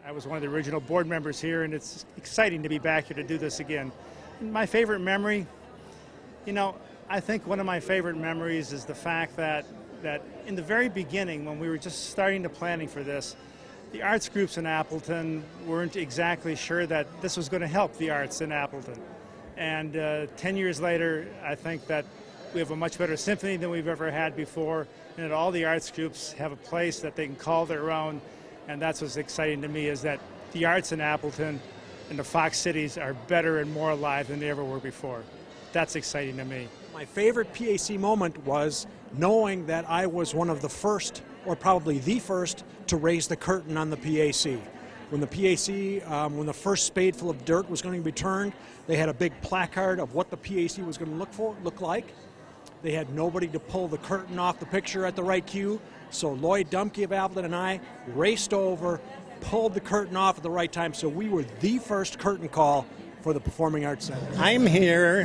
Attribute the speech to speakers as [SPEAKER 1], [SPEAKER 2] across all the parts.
[SPEAKER 1] I was one of the original board members here, and it's exciting to be back here to do this again. And my favorite memory, I think one of my favorite memories is the fact that in the very beginning, when we were just starting the planning for this, the arts groups in Appleton weren't exactly sure that this was going to help the arts in Appleton. And 10 years later, I think that we have a much better symphony than we've ever had before, and that all the arts groups have a place that they can call their own. And that's what's exciting to me, is that the arts in Appleton and the Fox Cities are better and more alive than they ever were before. That's exciting to me.
[SPEAKER 2] My favorite PAC moment was knowing that I was one of the first, or probably the first, to raise the curtain on the PAC. When the PAC, when the first spadeful of dirt was going to be turned, they had a big placard of what the PAC was going to look like. They had nobody to pull the curtain off the picture at the right cue, so Lloyd Dumke of Appleton and I raced over, pulled the curtain off at the right time, so we were the first curtain call for the Performing Arts Center.
[SPEAKER 3] I'm here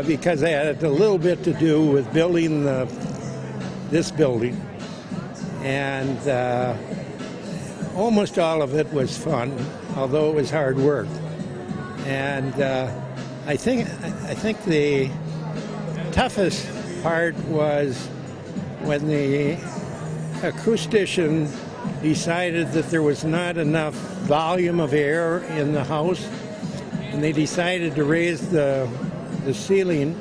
[SPEAKER 3] because I had a little bit to do with building this building, and almost all of it was fun, although it was hard work. And I think the toughest part was when the acoustician decided that there was not enough volume of air in the house, and they decided to raise the ceiling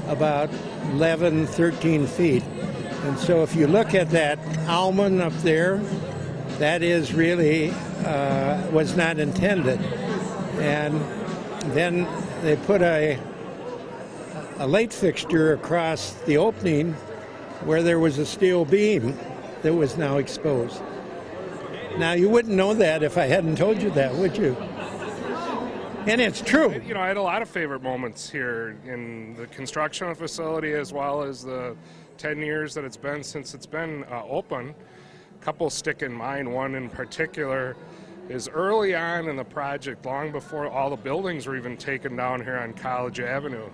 [SPEAKER 3] about 11, 13 feet. And so if you look at that almond up there, that is really was not intended. And then they put a light fixture across the opening where there was a steel beam that was now exposed. Now, you wouldn't know that if I hadn't told you that, would you? And it's true.
[SPEAKER 4] I had a lot of favorite moments here in the construction of the facility, as well as the 10 years that it's been since it's been open. A couple stick in mind. One in particular is early on in the project, long before all the buildings were even taken down here on College Avenue.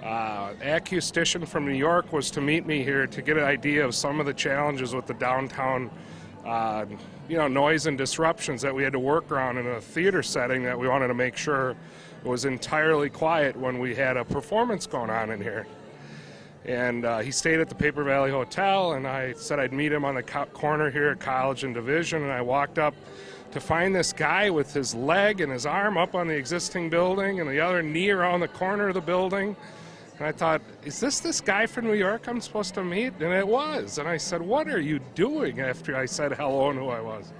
[SPEAKER 4] Acoustician from New York was to meet me here to get an idea of some of the challenges with the downtown noise and disruptions that we had to work around in a theater setting that we wanted to make sure was entirely quiet when we had a performance going on in here. And he stayed at the Paper Valley Hotel, and I said I'd meet him on the corner here at College and Division, and I walked up to find this guy with his leg and his arm up on the existing building and the other knee around the corner of the building. And I thought, is this guy from New York I'm supposed to meet? And it was. And I said, what are you doing, after I said hello and who I was?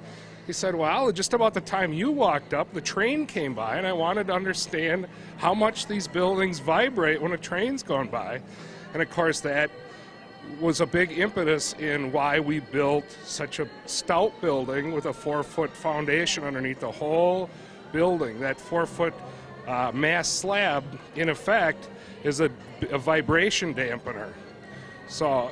[SPEAKER 4] He said, well, just about the time you walked up, the train came by, and I wanted to understand how much these buildings vibrate when a train's going by. And of course, that was a big impetus in why we built such a stout building with a 4-foot foundation underneath the whole building. That 4-foot mass slab, in effect, is a vibration dampener. So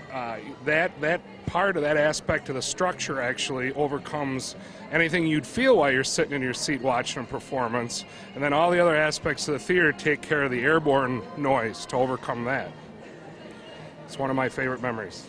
[SPEAKER 4] that part of that aspect of the structure actually overcomes anything you'd feel while you're sitting in your seat watching a performance. And then all the other aspects of the theater take care of the airborne noise to overcome that. It's one of my favorite memories.